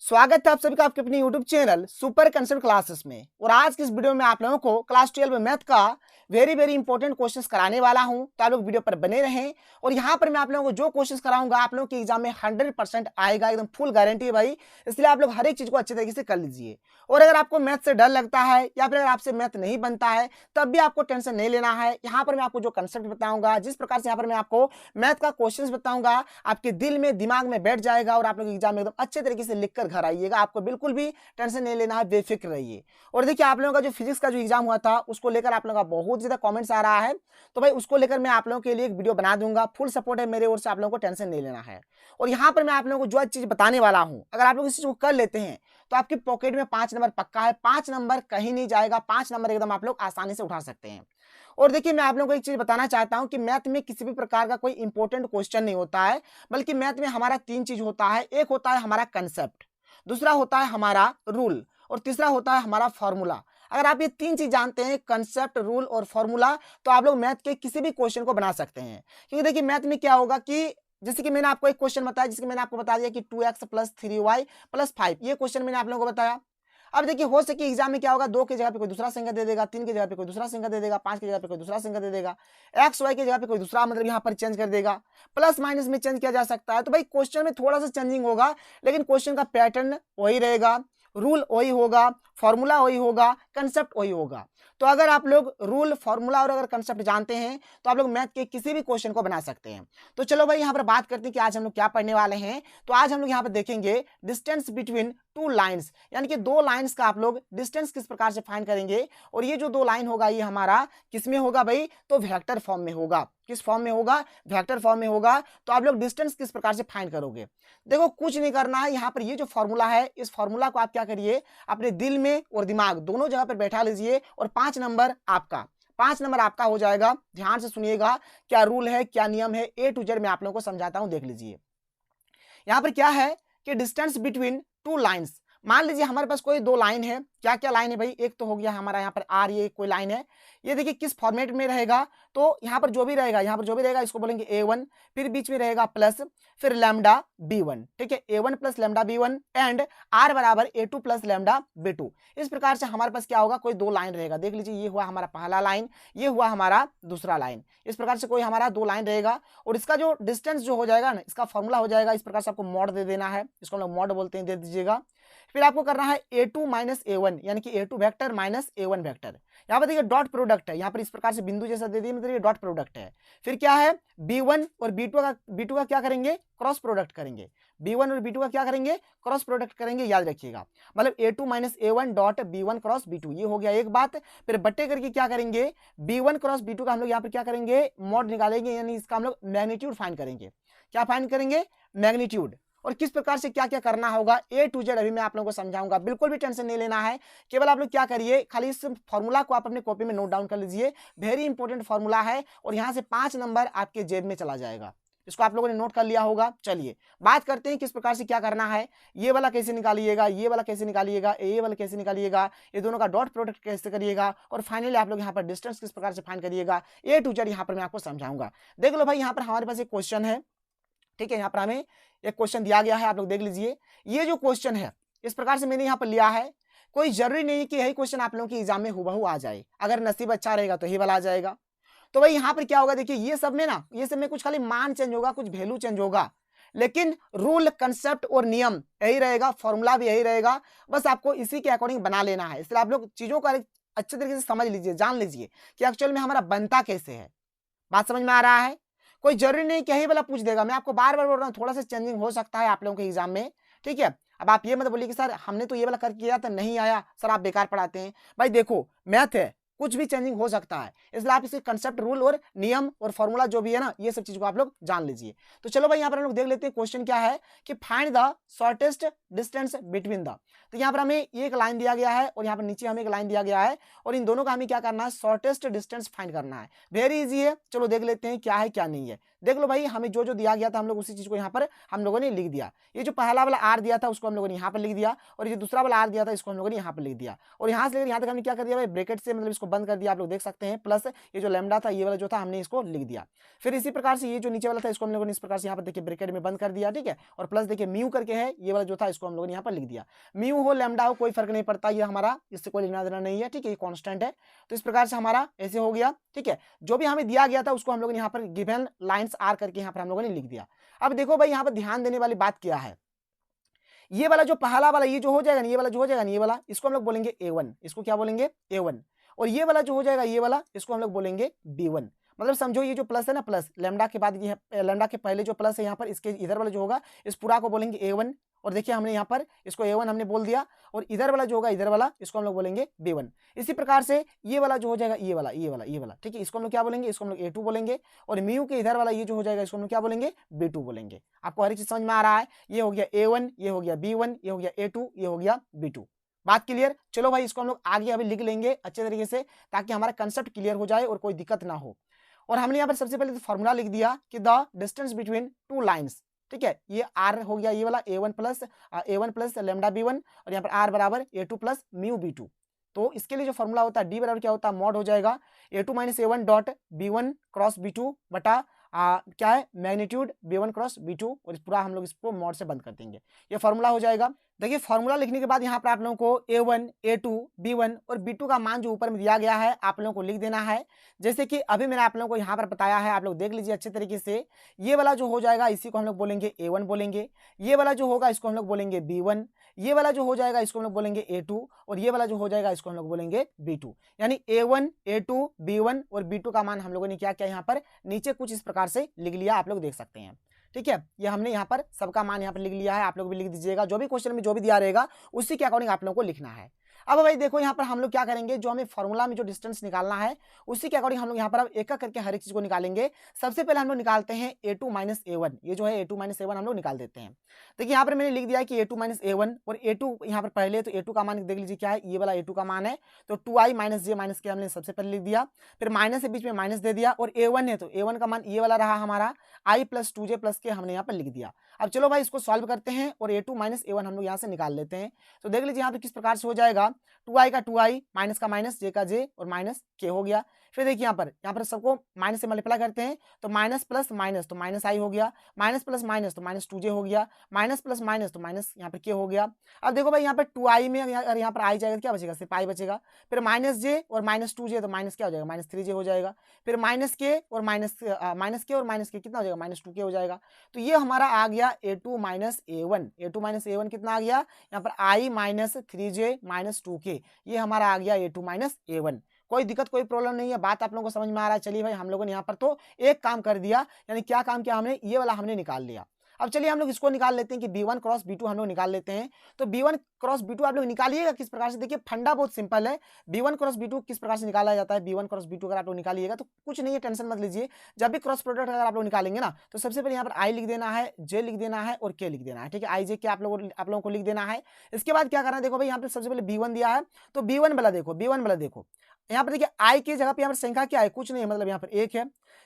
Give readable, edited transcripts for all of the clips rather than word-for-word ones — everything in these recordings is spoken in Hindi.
स्वागत है आप सभी का आपके अपनी YouTube channel super concept classes में। और आज की इस वीडियो में आप लोगों को क्लास 12 में मैथ का वेरी इंपॉर्टेंट क्वेश्चंस कराने वाला हूं, तो आप लोग वीडियो पर बने रहें। और यहां पर मैं आप लोगों को जो क्वेश्चंस कराऊंगा आप लोगों के एग्जाम में 100% आएगा, एकदम फुल गारंटी है भाई। इसलिए आप लोग हर एक चीज को अच्छे तरीके से कर लीजिए। और अगर आपको मैथ से डर लगता है या फिर अगर आपसे मैथ नहीं बनता है तब भी आपको टेंशन नहीं लेना है। यहाँ पर मैं आपको जो कंसेप्ट बताऊंगा, जिस प्रकार से यहाँ पर मैं आपको मैथ का क्वेश्चन बताऊंगा, आपके दिल में दिमाग में बैठ जाएगा और आप लोग एग्जाम में एकदम अच्छे तरीके से लिख कर घर आइएगा। आपको बिल्कुल भी टेंशन नहीं लेना है, बेफिक्र रहिए। और देखिए आप लोगों का जो फिजिक्स का जो एग्जाम हुआ था उसको लेकर आप लोगों का बहुत ज्यादा कमेंट्स आ रहा है, तो भाई उसको लेकर मैं आप लोगों के लिए एक वीडियो बना दूंगा। फुल सपोर्ट है मेरे ओर से, आप लोगों को टेंशन नहीं लेना है। और यहाँ पर मैं आप लोगों को जो चीज बताने वाला हूँ, अगर आप लोग इस चीज को कर लेते हैं तो आपकी पॉकेट में 5 नंबर पक्का है। 5 नंबर कहीं नहीं जाएगा, 5 नंबर एकदम आप लोग आसानी से उठा सकते हैं। और देखिए मैं आप लोगों को एक चीज बताना चाहता हूं कि मैथ में किसी भी प्रकार का कोई इंपॉर्टेंट क्वेश्चन नहीं होता है, बल्कि मैथ में हमारा 3 चीज होता है। एक होता है हमारा कंसेप्ट, दूसरा होता है हमारा रूल, और तीसरा होता है हमारा फॉर्मूला। अगर आप ये 3 चीज जानते हैं, कंसेप्ट, रूल और फॉर्मूला, तो आप लोग मैथ के किसी भी क्वेश्चन को बना सकते हैं। क्योंकि देखिए मैथ में क्या होगा कि जैसे कि मैंने आपको एक क्वेश्चन बताया, जिसके मैंने आपको बता दिया कि 2x + 3y + 5, ये क्वेश्चन मैंने आप लोगों को बताया। अब देखिए हो सके एग्जाम में क्या होगा, 2 की जगह पे कोई दूसरा संख्या दे देगा, 3 की जगह पे कोई दूसरा संख्या दे देगा, 5 की जगह पे कोई दूसरा संख्या दे देगा, एक्स वाई की जगह पे कोई दूसरा मतलब यहाँ पर चेंज कर देगा, प्लस माइनस में चेंज किया जा सकता है। तो भाई क्वेश्चन में थोड़ा सा चेंजिंग होगा, लेकिन क्वेश्चन का पैटर्न वही रहेगा, रूल वही होगा, फॉर्मूला वही होगा, कंसेप्ट वही होगा। तो अगर आप लोग रूल, फॉर्मूला और अगर कंसेप्ट जानते हैं तो आप लोग मैथ के किसी भी क्वेश्चन को बना सकते हैं। तो चलो भाई यहाँ पर बात करते हैं कि आज हम लोग क्या पढ़ने वाले हैं। तो आज हम लोग यहाँ पर देखेंगे डिस्टेंस बिटवीन 2 लाइन्स, यानी कि 2 लाइन्स का आप लोग डिस्टेंस किस प्रकार से फाइंड करेंगे। और ये जो 2 लाइन होगा ये हमारा किस में होगा भाई, तो वेक्टर फॉर्म में होगा। किस फॉर्म में होगा, वेक्टर फॉर्म में होगा। तो आप लोग डिस्टेंस किस प्रकार से फाइंड करोगे, देखो कुछ नहीं करना है। यहाँ पर ये जो फॉर्मूला है, इस फॉर्मूला को आप क्या करिए, अपने दिल में और दिमाग दोनों जगह पर बैठा लीजिए और 5 नंबर आपका हो जाएगा। ध्यान से सुनिएगा, क्या रूल है, क्या नियम है, A to Z मैं आप लोगों को समझाता हूं, देख लीजिए। यहां पर क्या है कि डिस्टेंस बिटवीन 2 लाइन्स, मान लीजिए हमारे पास कोई 2 लाइन है। क्या क्या लाइन है भाई, एक तो हो गया हमारा यहाँ पर आर, ये कोई लाइन है। ये देखिए किस फॉर्मेट में रहेगा, तो यहाँ पर जो भी रहेगा इसको बोलेंगे A1, फिर बीच में रहेगा प्लस, फिर लैम्डा B1, ठीक है, A1 + lambda B1 and R = A2 + lambda B2। इस प्रकार से हमारे पास क्या होगा, कोई 2 लाइन रहेगा। देख लीजिए ये हुआ हमारा पहला लाइन, ये हुआ हमारा दूसरा लाइन। इस प्रकार से कोई हमारा 2 लाइन रहेगा और इसका जो डिस्टेंस जो हो जाएगा ना, इसका फॉर्मूला हो जाएगा इस प्रकार से, आपको मॉड दे देना है, इसको हम लोग मॉड बोलते हैं, दे दीजिएगा। फिर आपको करना है A2 - A1, यानी कि A2 vector minus A1 vector. यहाँ पर देखिए डॉट प्रोडक्ट है, यहाँ पर इस प्रकार से बिंदु जैसा दे दिए, मतलब ये डॉट प्रोडक्ट है। फिर क्या है, B1 और B2 का क्या करेंगे, क्रॉस प्रोडक्ट करेंगे। B1 और B2 का क्या करेंगे, क्रॉस प्रोडक्ट करेंगे, याद रखिएगा। मतलब A2 - A1 dot B1 cross B2, ये हो गया एक बात। फिर बट्टे करके क्या करेंगे, B1 क्रॉस B2 का हम लोग यहाँ पर क्या करेंगे, मॉड निकालेंगे, यानी इसका हम लोग मैग्नीट्यूड फाइंड करेंगे। क्या फाइंड करेंगे, मैग्नीट्यूड। और किस प्रकार से क्या क्या करना होगा A to Z अभी मैं आप लोगों को समझाऊंगा, बिल्कुल भी टेंशन नहीं लेना है। केवल आप लोग क्या करिए, खाली इस फॉर्मूला को आप अपने कॉपी में नोट डाउन कर लीजिए, वेरी इंपॉर्टेंट फॉर्मूला है। और यहाँ से 5 नंबर आपके जेब में चला जाएगा। इसको आप लोगों ने नोट कर लिया होगा। चलिए बात करते हैं किस प्रकार से क्या करना है। ये वाला कैसे निकालिएगा, ये वाला कैसे निकालिएगा, ये वाला कैसे निकालिएगा, ये दोनों का डॉट प्रोडक्ट कैसे करिएगा, और फाइनली आप लोग यहाँ पर डिस्टेंस किस प्रकार से फाइंड करिएगा, A to Z यहाँ पर मैं आपको समझाऊंगा। देख लो भाई, यहाँ पर हमारे पास एक क्वेश्चन है, ठीक है। यहाँ पर हमें एक क्वेश्चन दिया गया है, आप लोग देख लीजिए। ये जो क्वेश्चन है इस प्रकार से मैंने यहाँ पर लिया है। कोई जरूरी नहीं कि यही क्वेश्चन आप लोगों के एग्जाम में हुबहू आ जाए, अगर नसीब अच्छा रहेगा तो ही वाला आ जाएगा। तो भाई यहाँ पर क्या होगा, देखिए ये सब में ना, ये सब में कुछ खाली मान चेंज होगा, कुछ वैल्यू चेंज होगा, लेकिन रूल, कंसेप्ट और नियम यही रहेगा, फॉर्मूला भी यही रहेगा। बस आपको इसी के अकॉर्डिंग बना लेना है। इसलिए आप लोग चीजों को अच्छे तरीके से समझ लीजिए, जान लीजिए कि एक्चुअल में हमारा बनता कैसे है। बात समझ में आ रहा है। कोई जरूरी नहीं कि यही वाला पूछ देगा, मैं आपको बार बार बोल रहा हूँ, थोड़ा सा चेंजिंग हो सकता है आप लोगों के एग्जाम में, ठीक है। अब आप ये मत बोलिए कि सर हमने तो ये वाला कर किया था नहीं आया, सर आप बेकार पढ़ाते हैं। भाई देखो मैथ है, कुछ भी चेंजिंग हो सकता है, इसलिए आप इसके कंसेप्ट, रूल और नियम और फॉर्मूला जो भी है ना, ये सब चीज को आप लोग जान लीजिए। तो चलो भाई यहाँ पर हम लोग देख लेते हैं क्वेश्चन क्या है कि find the shortest distance between the. तो यहाँ पर हमें एक लाइन दिया गया है और यहाँ पर नीचे हमें एक लाइन दिया गया है, और इन दोनों का हमें क्या करना है, शॉर्टेस्ट डिस्टेंस फाइंड करना है। वेरी इजी है, चलो देख लेते हैं क्या है क्या नहीं है। देख लो भाई, हमें जो जो दिया गया था हम लोग उसी चीज को यहाँ पर हम लोगों ने लिख दिया। ये जो पहला वाला आर दिया था उसको हम लोगों ने यहाँ पर लिख दिया, और ये दूसरा वाला आर दिया था इसको हम लोगों ने यहाँ पर लिख दिया। और यहाँ से लेकर यहाँ तक हमने क्या कर दिया भाई, ब्रैकेट से मतलब इसको इसको बंद कर दिया, आप लोग देख सकते हैं, प्लस ये जो लैम्डा था ये वाला जो था हमने इसको लिख दिया। फिर इसी प्रकार से ये जो नीचे वाला था इसको हम लोगों ने इस प्रकार से यहाँ पर देखिए ब्रैकेट में बंद कर दिया, ठीक है, और प्लस देखिए म्यू करके है ये वाला जो था इसको हम लोगों ने यहाँ पर लिख दिया। म्यू हो लैम्डा हो कोई फर्क नहीं पड़ता, ये हमारा इससे कोई लेना देना नहीं है, ठीक है, ये कॉन्स्टेंट है। तो इस प्रकार से हमारा ऐसे हो गया, ठीक है। जो भी हमें दिया गया था उसको हम लोगों ने यहाँ पर गिवन लाइन्स आर करके यहाँ पर हम लोगों ने लिख दिया। अब देखो भाई यहाँ पर ध्यान देने वाली बात क्या है, ये वाला जो पहला वाला ये जो हो जाएगा ना, ये वाला जो हो जाएगा ना, ये वाला इसको हम लोग बोलेंगे A1, इसको क्या बोलेंगे A1, और ये वाला जो हो जाएगा ये वाला इसको हम लोग बोलेंगे B1। मतलब समझो ये जो प्लस है ना, प्लस लैम्डा के बाद ये लैम्डा के पहले जो प्लस है यहाँ पर इसके इधर वाला जो होगा इस पूरा को बोलेंगे A1, और देखिए हमने यहाँ पर इसको A1 हमने बोल दिया, और इधर वाला जो होगा इधर वाला इसको हम लोग बोलेंगे B1। इसी प्रकार से ये वाला जो हो जाएगा ये वाला, ठीक है, इसको हम लोग क्या बोलेंगे, इसको हम लोग A2 बोलेंगे, और म्यू के इधर वाला ये जो हो जाएगा इसको हम लोग क्या बोलेंगे B2 बोलेंगे। आपको हर एक चीज समझ में आ रहा है, ये हो गया A1, ये हो गया B1, ये हो गया A2, ये हो गया B2। बात क्लियर? चलो भाई इसको हम लोग आगे अभी लिख लेंगे अच्छे तरीके से ताकि हमारा कंसेप्ट क्लियर हो जाए और कोई दिक्कत ना हो। और हमने यहाँ पर सबसे पहले तो फॉर्मूला लिख दिया कि the distance between two lines, ठीक है, ये आर हो गया ये वाला A1 प्लस लैम्डा B1, और यहाँ पर आर बराबर A2 प्लस म्यू B2। तो इसके लिए जो फॉर्मूला होता है डी बराबर क्या होता है, मॉड हो जाएगा A2 minus A1 dot B1 cross B2 बटा क्या है मैग्नीट्यूड B1 क्रॉस B2, और इस पूरा हम लोग इसको मॉड से बंद कर देंगे, ये फॉर्मूला हो जाएगा। देखिए फॉर्मूला लिखने के बाद यहाँ पर आप लोगों को A1, A2, B1 और B2 का मान जो ऊपर में दिया गया है आप लोगों को लिख देना है। जैसे कि अभी मैंने आप लोगों को यहाँ पर बताया है, आप लोग देख लीजिए अच्छे तरीके से। ये वाला जो हो जाएगा इसी को हम लोग बोलेंगे A1 बोलेंगे, ये वाला जो होगा इसको हम लोग बोलेंगे B1, ये वाला जो हो जाएगा इसको हम लोग बोलेंगे A2, और ये वाला जो हो जाएगा इसको हम लोग बोलेंगे B2। यानी A1, A2, B1 और B2 का मान हम लोगों ने क्या किया यहाँ पर नीचे कुछ इस प्रकार से लिख लिया, आप लोग देख सकते हैं, ठीक है। ये हमने यहाँ पर सबका मान यहाँ पर लिख लिया है, आप लोग भी लिख दीजिएगा, जो भी क्वेश्चन में जो भी दिया रहेगा उसी के अकॉर्डिंग आप लोगों को लिखना है। अब भाई देखो यहाँ पर हम लोग क्या करेंगे, जो हमें फॉर्मूला में जो डिस्टेंस निकालना है उसी के अकॉर्डिंग हम लोग यहाँ पर अब एक एक करके हर एक चीज को निकालेंगे। सबसे पहले हम लोग निकालते हैं A2 माइनस A1, ये जो है A2 माइनस A1 हम लोग निकाल देते हैं। देखिए यहाँ पर मैंने लिख दिया है कि A2 माइनस A1, और A2 यहाँ पर पहले तो A2 का मान देख लीजिए क्या है, ये वाला A2 का मान है, तो 2i माइनस जे माइनस के हमने सबसे पहले लिख दिया, फिर माइनस के बीच में माइनस दे दिया, और A1 है तो A1 का मान ये वाला रहा हमारा i प्लस 2j प्लस के हमने यहाँ पर लिख दिया। अब चलो भाई इसको सॉल्व करते हैं और A2 माइनस A1 हम लोग यहाँ से निकाल लेते हैं। तो देख लीजिए यहाँ पे किस प्रकार से हो जाएगा, 2i का 2i, माइनस का माइनस, j का j और माइनस k हो गया। फिर देखिए यहाँ पर सबको माइनस से मल्टीप्लाई करते हैं तो माइनस प्लस माइनस तो माइनस i हो गया, माइनस प्लस माइनस तो माइनस 2j हो गया, माइनस प्लस माइनस तो माइनस यहाँ पर k हो गया। अब देखो भाई यहाँ पर 2i में अगर यहाँ पर i जाएगा तो क्या बचेगा, सिर्फ i बचेगा, फिर माइनस j और माइनस 2j तो माइनस क्या हो जाएगा, माइनस 3j हो जाएगा, फिर माइनस k और माइनस k कितना हो जाएगा, माइनस 2k हो जाएगा। तो ये हमारा आ गया A2 माइनस A1 कितना आ गया यहाँ पर i minus 3j minus 2k, ये हमारा आ गया A2 माइनस A1। कोई दिक्कत कोई प्रॉब्लम नहीं है, बात आप लोगों को समझ में आ रहा है। चलिए भाई हम लोगों ने यहाँ पर तो एक काम कर दिया, यानी क्या काम किया हमने, ये वाला हमने निकाल लिया। अब चलिए हम लोग इसको निकाल लेते हैं कि B1 क्रॉस B2 हम लोग निकाल लेते हैं। तो B1 क्रॉस B2 आप लोग निकालिएगा किस प्रकार से, देखिए फंडा बहुत सिंपल है। B1 क्रॉस B2 किस प्रकार से निकाला जाता है, B1 क्रॉस B2 अगर आप लोग निकालिएगा तो कुछ नहीं है, टेंशन मत लीजिए। जब भी क्रॉस प्रोडक्ट अगर आप लोग निकालेंगे ना तो सबसे पहले यहाँ पर i लिख देना है, j लिख देना है और k लिख देना है, ठीक है, i j k आप लोगों को लिख देना है। इसके बाद क्या करना है, देखो भाई यहाँ पे सबसे पहले B1 दिया है तो B1 वाला देखो यहाँ पर देखिए i की जगह पे यहाँ पर संख्या क्या है, कुछ नहीं है, मतलब यहाँ पर 1 है,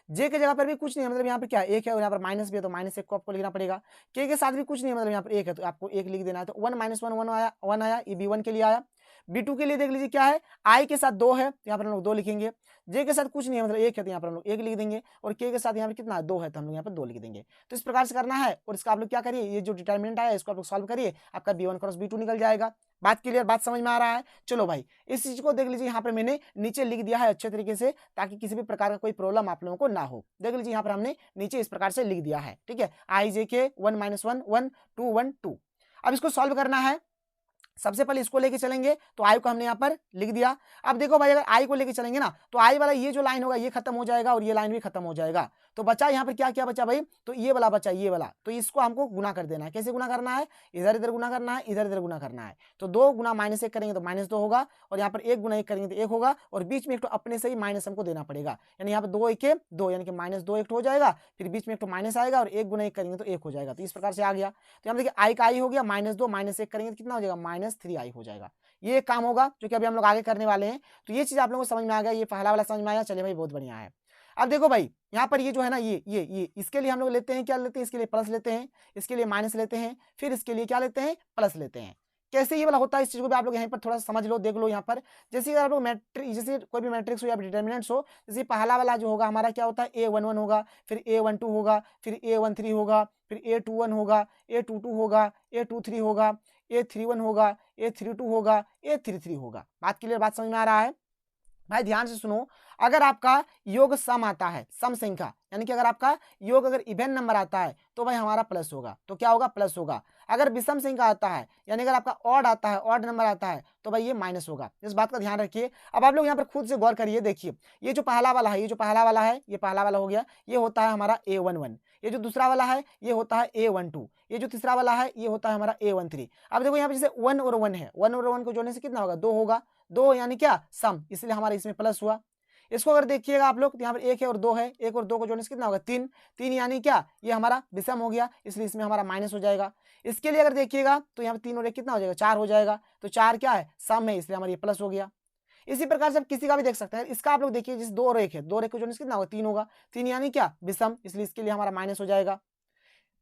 j की जगह पर भी कुछ नहीं है, मतलब यहाँ पर क्या है 1 है, और यहाँ पर माइनस भी है तो माइनस 1 को आपको लिखना पड़ेगा, k के साथ भी कुछ नहीं है, मतलब यहाँ पर 1 है तो आपको 1 लिख देना है। तो 1 माइनस 1 आया, ये B1 के लिए आया। B2 के लिए देख लीजिए क्या है, i के साथ 2 है, यहाँ पर हम लोग 2 लिखेंगे, j के साथ कुछ नहीं है मतलब 1 है तो यहाँ पर हम लोग 1 लिख देंगे, और k के साथ यहाँ पर कितना है 2 है तो हम लोग यहाँ पर 2 लिख देंगे। तो इस प्रकार से करना है, और इसका आप लोग क्या करिए, ये जो डिटरमिनेंट आया इसको आप लोग सॉल्व करिए, आपका B1 क्रॉस B2 निकल जाएगा। बात क्लियर, बात समझ में आ रहा है। चलो भाई इस चीज को देख लीजिए, यहाँ पर मैंने नीचे लिख दिया है अच्छे तरीके से ताकि किसी भी प्रकार का कोई प्रॉब्लम आप लोगों को ना हो। देख लीजिए यहाँ पर हमने नीचे इस प्रकार से लिख दिया है, ठीक है, i j k 1 माइनस 1 1 2 1 2। अब इसको सॉल्व करना है, सबसे पहले इसको लेके चलेंगे तो i को हमने यहाँ पर लिख दिया। अब देखो भाई अगर i को लेके चलेंगे ना तो i वाला ये जो लाइन होगा ये खत्म हो जाएगा और ये लाइन भी खत्म हो जाएगा, तो बचा यहाँ पर क्या क्या बचा भाई, तो ये वाला बचा, ये वाला, तो इसको हमको गुना कर देना है। कैसे गुना करना है, इधर इधर गुना करना है, इधर इधर गुना करना है। तो 2 गुना माइनस 1 करेंगे तो माइनस 2 होगा, और यहाँ पर 1 गुना 1 करेंगे तो 1 होगा, और बीच में एक तो अपने से ही माइनस हमको देना पड़ेगा, यानी यहाँ पर 2 1 2 यानी कि माइनस 2 1 हो जाएगा, फिर बीच में एक तो माइनस आएगा और 1 गुना 1 करेंगे तो 1 हो जाएगा। तो इस प्रकार से आ गया। तो यहाँ देखिए i का i हो गया माइनस 2 माइनस 1 करेंगे तो कितना हो जाएगा, माइनस 3i हो जाएगा। ये एक काम होगा जो कि अभी हम लोग आगे करने वाले हैं। तो ये चीज आप लोगों को समझ में आ गया, ये पहला वाला समझ में आया, चलिए भाई बहुत बढ़िया है। अब देखो भाई यहाँ पर ये जो है ना ये इसके लिए हम लोग लेते हैं क्या लेते हैं, इसके लिए प्लस लेते हैं, इसके लिए माइनस लेते हैं, फिर इसके लिए क्या लेते हैं, प्लस लेते हैं। कैसे ये वाला होता है, इस चीज को भी आप लोग यहाँ पर थोड़ा सा समझ लो, देख लो यहाँ पर। जैसे अगर आप लोग मैट्रिक्स, जैसे कोई भी मैट्रिक्स हो या डिटर्मिनेंट्स हो, जैसे पहला वाला जो होगा हमारा क्या होता है, A11 होगा, फिर A12 होगा, फिर A13 होगा, फिर A21 होगा, A22 होगा, A23 होगा, A31 होगा, A32 होगा, A33 होगा। बात क्लियर, बात समझ में आ रहा है भाई? ध्यान से सुनो, अगर आपका योग सम आता है, सम संख्या, यानी कि अगर आपका योग अगर इवन नंबर आता है तो भाई हमारा प्लस होगा, तो क्या होगा, प्लस होगा। अगर विषम संख्या आता है, यानी अगर आपका ऑड आता है, ऑड नंबर आता है, तो भाई ये माइनस होगा। इस बात का ध्यान रखिए। अब आप लोग यहाँ पर खुद से गौर करिए, देखिए ये जो पहला वाला है, ये जो पहला वाला है, ये पहला वाला हो गया, ये होता है हमारा A11। ये जो दूसरा वाला है ये होता है A12। ये जो तीसरा वाला है ये होता है हमारा A13। अब देखो यहाँ पे जैसे 1 और 1 है, 1 और 1 को जोड़ने से कितना होगा, 2 होगा, 2 यानी क्या, सम, इसलिए हमारा इसमें प्लस हुआ। इसको अगर देखिएगा आप लोग, तो यहाँ पर 1 है और 2 है, 1 और 2 को जोड़ने से कितना होगा, 3, 3 यानी क्या, ये हमारा विषम हो गया, इसलिए इसमें हमारा माइनस हो जाएगा। इसके लिए अगर देखिएगा तो यहाँ पर 3 और 1 कितना हो जाएगा, 4 हो जाएगा, तो 4 क्या है, सम है, इसलिए हमारा ये प्लस हो गया। इसी प्रकार से आप किसी का भी देख सकते हैं, इसका आप लोग देखिए, जिस 2 और 1 है, 2 और 1 को जोड़ने से कितना होगा, 3 होगा, 3 यानी क्या, विषम, इसलिए इसके लिए हमारा माइनस हो जाएगा।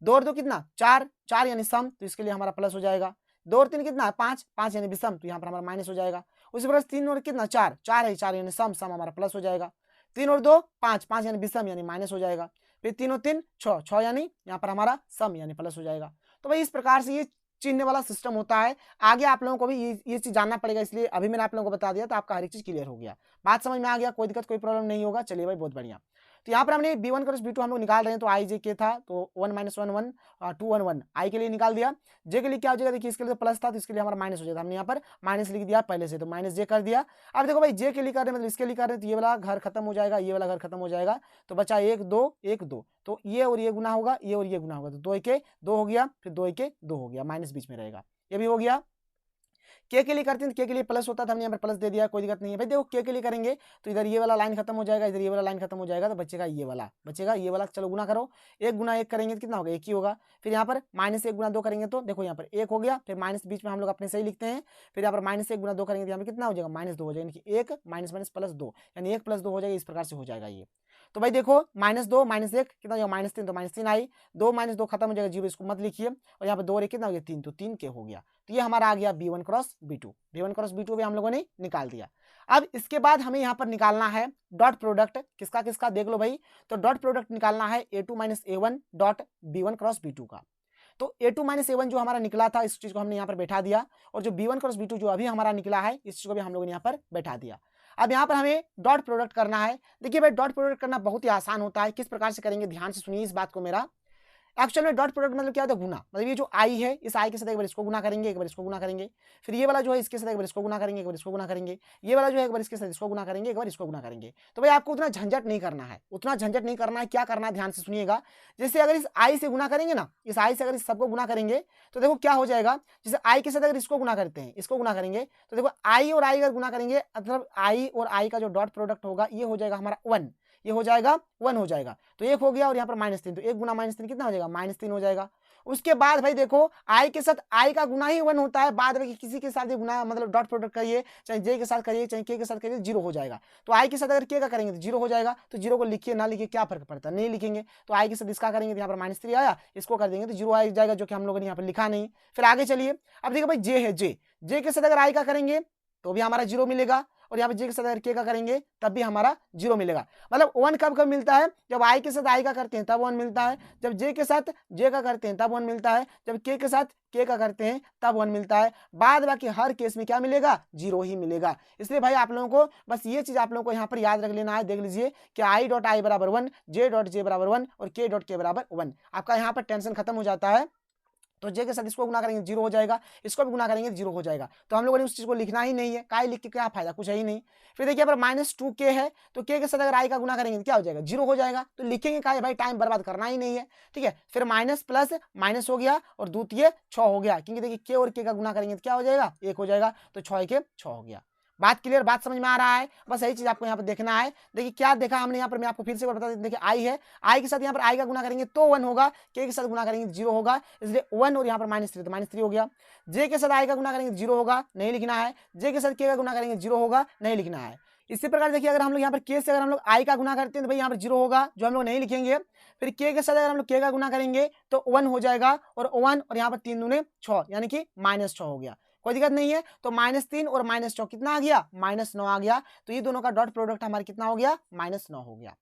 2 और 2 कितना, 4, 4 यानी सम, तो इसके लिए हमारा प्लस हो जाएगा। 2 और 3 कितना, 5, 5 यानी विषम, तो यहाँ पर हमारा माइनस हो जाएगा। उसी प्रकार 3 और कितना, 4, 4 है, 4 यानी सम, सम हमारा प्लस हो जाएगा। 3 और 2 5, 5 यानी विषम यानी माइनस हो जाएगा। फिर 3 और 3 6, 6 यानी यहाँ पर हमारा सम यानी प्लस हो जाएगा। तो भाई इस प्रकार से ये चिन्ह वाला सिस्टम होता है। आगे आप लोगों को भी ये चीज जानना पड़ेगा, इसलिए अभी मैंने आप लोगों को बता दिया, तो आपका हर एक चीज क्लियर हो गया, बात समझ में आ गया, कोई दिक्कत कोई प्रॉब्लम नहीं होगा। चलिए भाई बहुत बढ़िया। तो यहाँ पर हमने b1 क्रॉस b2 हम लोग निकाल रहे हैं, तो आई जे के था, तो 1 - 1 1 2 1 1 आई के लिए निकाल दिया। जे के लिए क्या हो जाएगा, देखिए इसके लिए तो प्लस था, तो इसके लिए हमारा माइनस हो जाएगा, हमने यहाँ पर माइनस लिख दिया पहले से, तो माइनस जे कर दिया। अब देखो भाई जे के लिए कर रहे हैं, मतलब इसके लिए कर रहे हैं, तो ये वाला घर खत्म हो जाएगा, ये वाला घर खत्म हो जाएगा, तो बचा 1 2 1 2, तो ये और ये गुना होगा, ये और ये गुना होगा, तो 2 1 2 हो गया, फिर 2 1 2 हो गया, माइनस बीच में रहेगा, ये भी हो गया। के लिए करते हैं, तो के लिए प्लस होता था, हमने यहाँ पर प्लस दे दिया, कोई दिक्कत नहीं है भाई। देखो के लिए करेंगे तो इधर ये वाला लाइन खत्म हो जाएगा, इधर ये वाला लाइन खत्म हो जाएगा, तो बचेगा ये वाला, बचेगा ये वाला। चलो गुना करो, 1 गुना 1 करेंगे तो कितना होगा, 1 ही होगा। फिर यहाँ पर -1 गुना 2 करेंगे, तो देखो यहाँ पर 1 हो गया, फिर माइनस बीच में हम लोग अपने सही लिखते हैं। फिर यहाँ पर -1 गुना 2 करेंगे तो यहाँ पर कितना हो जाएगा, -2 हो जाएगा, यानी 1 माइनस माइनस प्लस 2, यानी 1 + 2 हो जाएगा, इस प्रकार से हो जाएगा ये। तो भाई देखो -2 -1 कितना हो जाएगा, -3, तो -3 आई, 2 - 2 खत्म हो जाएगा, 0 इसको मत लिखिए, और यहाँ पर 2 और 1 कितना हो गया, 3, तो 3 के हो गया। तो ये हमारा आ गया b1 cross b2, b1 cross b2 भी हम लोगों ने निकाल दिया। अब इसके बाद हमें यहाँ पर निकालना है डॉट प्रोडक्ट, किसका किसका देख लो भाई। तो डॉट प्रोडक्ट निकालना है a2 - a1 dot b1 cross b2 का। तो a2 - a1 जो हमारा निकला था, इस चीज को हमने यहाँ पर बैठा दिया, और जो b1 क्रॉस b2 जो अभी हमारा निकला है, इस चीज को भी हम लोगों ने यहाँ पर बैठा दिया। अब यहाँ पर हमें डॉट प्रोडक्ट करना है। देखिए भाई डॉट प्रोडक्ट करना बहुत ही आसान होता है, किस प्रकार से करेंगे ध्यान से सुनिए इस बात को मेरा। एक्चुअल में डॉट प्रोडक्ट मतलब क्या होता है, गुना, मतलब ये जो आई है, इस आई के साथ एक बार इसको गुना करेंगे, एक बार इसको गुना करेंगे, फिर ये वाला जो है इसके साथ एक बार इसको गुना करेंगे, एक बार इसको गुना करेंगे, ये वाला जो है एक बार इसके साथ इसको गुना करेंगे, एक बार इसको गुना करेंगे। तो भाई आपको उतना झंझट नहीं करना है, उतना झंझट नहीं करना है। क्या करना है ध्यान से सुनिएगा। जैसे अगर इस आई से गुना करेंगे ना, इस आई से अगर इस सबको गुना करेंगे, तो देखो क्या हो जाएगा, जैसे आई के साथ अगर इसको गुना करते हैं, इसको गुना करेंगे, तो देखो आई और आई अगर गुना करेंगे, मतलब आई और आई का जो डॉट प्रोडक्ट होगा, ये हो जाएगा हमारा 1, ये हो जाएगा 1 हो जाएगा, तो 1 हो गया, और यहाँ पर -3, तो 1 गुना -3 कितना हो जाएगा, -3 हो जाएगा। उसके बाद भाई देखो आई के साथ आई का गुना ही 1 होता है, बाद में किसी के साथ भी गुना, मतलब डॉट प्रोडक्ट करिए, चाहे जे के साथ करिए, चाहे के साथ करिए, 0 हो जाएगा। तो आई के साथ अगर के का करेंगे तो 0 हो जाएगा, तो 0 को लिखिए ना लिखिए क्या फर्क पड़ता है, नहीं लिखेंगे। तो आई के साथ इसका करेंगे तो यहाँ पर -3 आया, इसको कर देंगे तो 0 आ जाएगा, जो कि हम लोगों ने यहाँ पर लिखा नहीं। फिर आगे चलिए, अब देखो भाई जे है, जे के साथ अगर आई का करेंगे तो भी हमारा 0 मिलेगा, और यहाँ पे जे के साथ अगर के का करेंगे तब भी हमारा 0 मिलेगा। मतलब 1 कब कब मिलता है, जब आई के साथ आई का करते हैं तब 1 मिलता है, जब जे के साथ जे का करते हैं तब 1 मिलता है, जब के साथ के का करते हैं तब 1 मिलता है। बाद बाकी हर केस में क्या मिलेगा, 0 ही मिलेगा। इसलिए भाई आप लोगों को बस ये चीज आप लोगों को यहाँ पर याद रख लेना है। देख लीजिए कि आई डॉट आई बराबर 1, जे डॉट जे बराबर 1 और के डॉट के बराबर 1। आपका यहाँ पर टेंशन खत्म हो जाता है। तो जे के साथ इसको गुना करेंगे 0 हो जाएगा, इसको भी गुना करेंगे 0 हो जाएगा। तो हम लोगों ने उस चीज को लिखना ही नहीं है, काय लिख के क्या फायदा, कुछ है ही नहीं। फिर देखिए पर -2k है, तो के साथ अगर आई का गुना करेंगे तो क्या हो जाएगा, 0 हो जाएगा। तो लिखेंगे काय, भाई टाइम बर्बाद करना ही नहीं है, ठीक है। फिर माइनस प्लस माइनस हो गया, और द्वितीय 6 हो गया, क्योंकि देखिए के और के का गुना करेंगे तो क्या हो जाएगा, 1 हो जाएगा। तो 6 के 6 हो गया। बात क्लियर, बात समझ में आ रहा है। बस यही चीज आपको यहाँ पर देखना है। देखिए क्या देखा हमने यहाँ पर, मैं आपको फिर से बता दें। देखिए आई है, आई के साथ यहाँ पर आई का गुना करेंगे तो 1 होगा, के साथ गुना करेंगे 0 होगा, इसलिए 1 और यहाँ पर -3, तो -3 हो गया। जे के साथ आई का गुना करेंगे 0 होगा, नहीं लिखना है। जे के साथ के का गुना करेंगे 0 होगा, नहीं लिखना है। इसी प्रकार देखिए अगर हम लोग यहाँ पर के से अगर हम लोग आई का गुना करते हैं तो भाई यहाँ पर 0 होगा, जो हम लोग नहीं लिखेंगे। फिर के साथ अगर हम लोग के का गुना करेंगे तो 1 हो जाएगा, और 1 और यहाँ पर 3 दूने 6, यानी कि -6 हो गया। कोई दिक्कत नहीं है। तो -3 और -9 कितना आ गया, -9 आ गया। तो ये दोनों का डॉट प्रोडक्ट हमारा कितना हो गया, -9 हो गया।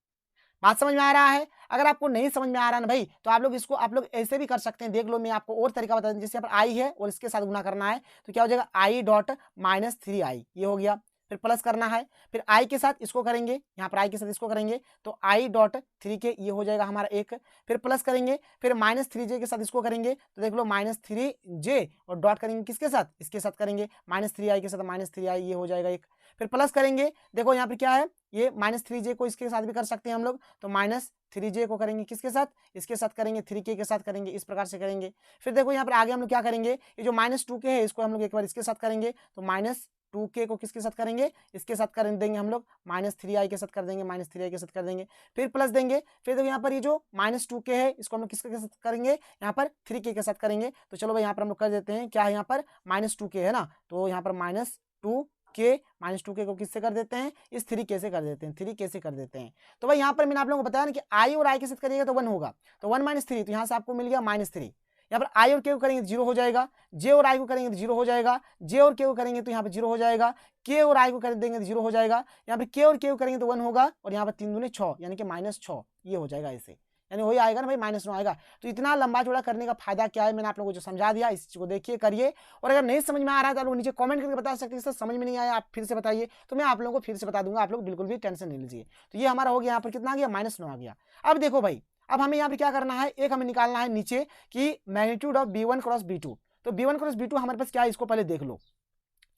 बात समझ में आ रहा है? अगर आपको नहीं समझ में आ रहा है ना भाई, तो आप लोग इसको आप लोग ऐसे भी कर सकते हैं। देख लो, मैं आपको और तरीका बता दूं। जैसे यहाँ पर आई है और इसके साथ गुना करना है, तो क्या हो जाएगा, आई डॉट -3i, ये हो गया। फिर प्लस करना है, फिर आई के साथ इसको करेंगे, यहाँ पर आई के साथ इसको करेंगे, तो आई डॉट 3k, ये हो जाएगा हमारा एक। फिर प्लस करेंगे, फिर -3j के साथ इसको करेंगे, तो देख लो -3j, और डॉट करेंगे किसके साथ, इसके साथ करेंगे, -3i के साथ -3i, ये हो जाएगा एक। फिर प्लस करेंगे, देखो यहाँ पर क्या है, ये -3j को इसके साथ भी कर सकते हैं हम लोग, तो -3j को करेंगे किसके साथ, इसके साथ करेंगे, 3k के साथ करेंगे, इस प्रकार से करेंगे। फिर देखो यहाँ पर आगे हम लोग क्या करेंगे, ये जो -2k है इसको हम लोग एक बार इसके साथ करेंगे, तो -2k को किसके साथ करेंगे, इसके साथ कर देंगे हम लोग, -3i के साथ कर देंगे, -3i के साथ कर देंगे। फिर प्लस देंगे, फिर देखो यहाँ पर ये जो -2k है इसको हम लोग किसके साथ करेंगे, यहाँ पर 3k के साथ करेंगे। तो चलो भाई यहाँ पर हम लोग कर देते हैं, क्या है यहाँ पर -2k है ना, तो यहाँ पर -2k को किससे कर देते हैं, इस 3k से कर देते हैं, 3k से कर देते हैं। तो भाई यहाँ पर मैंने आप लोगों को बताया ना कि आई और आई के साथ करिएगा तो 1 होगा, तो 1 - 3, तो यहाँ से आपको मिल गया -3। यहाँ पर आई और के को करेंगे तो 0 हो जाएगा, जे और आई को करेंगे तो 0 हो जाएगा, जे और के को करेंगे तो यहाँ पर 0 हो जाएगा, के और आई को कर देंगे तो 0 हो जाएगा, यहाँ पर के और के को करेंगे तो 1 होगा, और यहाँ पर 3 दूनी 6, यानी कि -6, ये हो जाएगा ऐसे, यानी वही आएगा ना भाई, -9 आएगा। तो इतना लंबा चौड़ा करने का फायदा क्या है, मैंने आप लोगों को जो समझा दिया, इस चीज को देखिए, करिए। और अगर नहीं समझ में आ रहा है तो आप लोग नीचे कमेंट करके बता सकते हैं, इससे समझ में नहीं आया आप फिर से बताइए, तो मैं आप लोगों को फिर से बता दूंगा, आप लोग बिल्कुल भी टेंशन नहीं लीजिए। तो ये हमारा हो गया, यहाँ पर कितना आ गया, -9 आ गया। अब देखो भाई, अब हमें यहाँ पर क्या करना है, एक हमें निकालना है नीचे कि magnitude of b1 cross b2। तो b1 क्रॉस b2 हमारे पास क्या है, इसको पहले देख लो।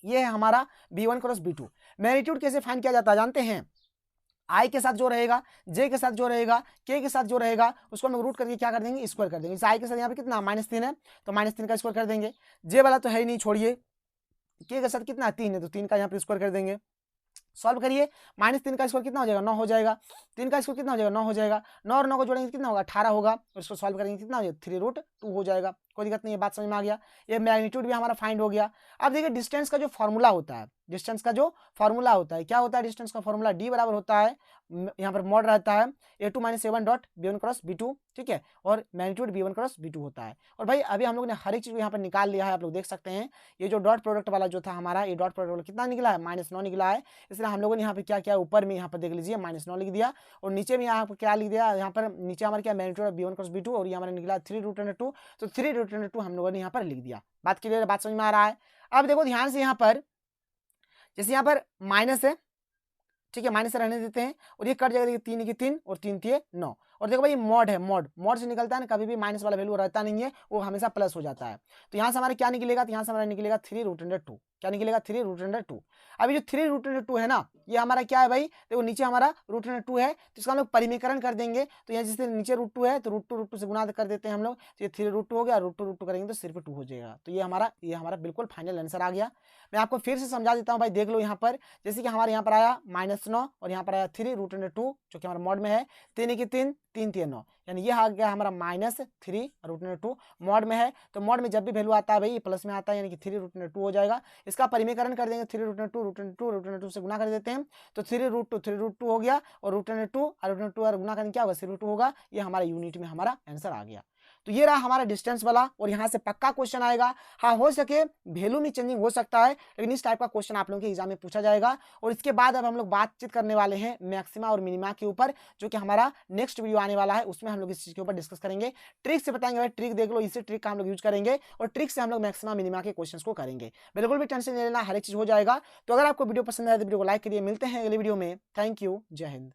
ये है हमारा b1 क्रॉस b2। मैग्नीट्यूड कैसे फाइंड किया जाता है जानते हैं, आई के साथ जो रहेगा, जे के साथ जो रहेगा, के साथ जो रहेगा, उसको हम रूट करके क्या कर देंगे, स्क्वायर कर देंगे। इस आई के साथ यहाँ पे कितना -3 है, तो -3 का स्क्वायर कर देंगे। जे वाला तो है ही नहीं, छोड़िए। के साथ कितना 3 है, तो 3 का यहाँ पे स्क्वायर कर देंगे। सॉल्व करिए, -3 का स्क्वायर कितना हो जाएगा, 9 हो जाएगा। 3 का स्क्वायर कितना हो जाएगा, 9 हो जाएगा। 9 और 9 को जोड़ेंगे कितना होगा, 18 होगा। और इसको सॉल्व करेंगे कितना हो जाएगा, 3√2 हो जाएगा। कोई दिक्कत नहीं है, बात समझ में आ गया। ये मैग्नीट्यूड भी हमारा फाइंड हो गया। अब देखिए डिस्टेंस का जो फॉर्मूला होता है, डिस्टेंस का जो फॉर्मूला होता है, क्या होता है डिस्टेंस का फॉर्मूला, डी बराबर होता है, यहाँ पर मॉड रहता है a2 - a1 dot b1 cross b2, ठीक है, और मैग्नीट्यूड b1 क्रॉस b2 होता है। और भाई अभी हम लोग ने हर एक चीज को यहाँ पर निकाल लिया है, आप लोग देख सकते हैं। ये जो डॉट प्रोडक्ट वाला जो था हमारा, ये डॉट प्रोडक्ट वाला कितना निकला है, -9 निकला है। इसलिए हम लोगों ने यहाँ पे क्या किया, ऊपर में यहाँ पर देख लीजिए -9 लिख दिया, और नीचे में यहाँ पर क्या लिख दिया, यहाँ पर नीचे हमारे क्या मैग्नीट्यूड b1 क्रॉस b2, और ये हमारा निकला 3√2, तो 3√2 हम लोगों ने यहाँ पर लिख दिया। बात क्लियर है, बात समझ में आ रहा है। अब देखो ध्यान से, यहाँ पर जैसे यहाँ पर माइनस है, ठीक है, माइनस रहने देते हैं, और ये कट जाएगा, 3 की 3 और 3 3 9। और देखो भाई मॉड है, मॉड से निकलता है ना, कभी भी माइनस वाला वैल्यू रहता नहीं है, वो हमेशा प्लस हो जाता है। तो यहाँ से हमारा क्या निकलेगा, तो यहाँ से हमारा निकलेगा 3√2। क्या निकलेगा, 3√2। अभी जो 3√2 है ना, ये हमारा क्या है भाई, देखो नीचे हमारा √2 है, तो इसका हम लोग परिमीकरण कर देंगे। तो यहाँ जैसे नीचे √2 है, तो √2 से गुना कर देते हैं हम लोग, तो ये 3√2 हो गया, √2 करेंगे तो सिर्फ 2 हो जाएगा। तो ये हमारा बिल्कुल फाइनल आंसर आ गया। मैं आपको फिर से समझा देता हूँ भाई, देख लो यहाँ पर, जैसे कि हमारे यहाँ पर आया -9, और यहाँ पर आया 3√2, जो कि हमारा मॉड में है, 3 की 3 3 3 9, यानी ये आ गया हमारा -3√2 मॉड में है। तो मॉड में जब भी वैल्यू आता है भाई, ये प्लस में आता है, यानी कि 3√2 हो जाएगा। इसका परिमीकरण कर देंगे, 3√2 से गुना कर देते हैं, तो 3√2 हो गया, और √2 और गुना करने क्या होगा, 3√2 होगा। ये हमारा यूनिट में हमारा आंसर आ गया। तो ये रहा हमारा डिस्टेंस वाला, और यहाँ से पक्का क्वेश्चन आएगा। हाँ, हो सके वैल्यू में चेंजिंग हो सकता है, लेकिन इस टाइप का क्वेश्चन आप लोगों के एग्जाम में पूछा जाएगा। और इसके बाद अब हम लोग बातचीत करने वाले हैं मैक्सिमा और मिनिमा के ऊपर, जो कि हमारा नेक्स्ट वीडियो आने वाला है, उसमें हम लोग इस चीज के ऊपर डिस्कस करेंगे। ट्रिक से बताएंगे भाई, ट्रिक देख लो, इसी ट्रिक का हम लोग यूज करेंगे, और ट्रिक से हम लोग मैक्सिमा मिनिमा के क्वेश्चन को करेंगे। बिल्कुल भी टेंशन नहीं लेना, हर एक चीज हो जाएगा। तो अगर आपको वीडियो पसंद आए तो वीडियो को लाइक करिए। मिलते हैं अगले वीडियो में। थैंक यू, जय हिंद।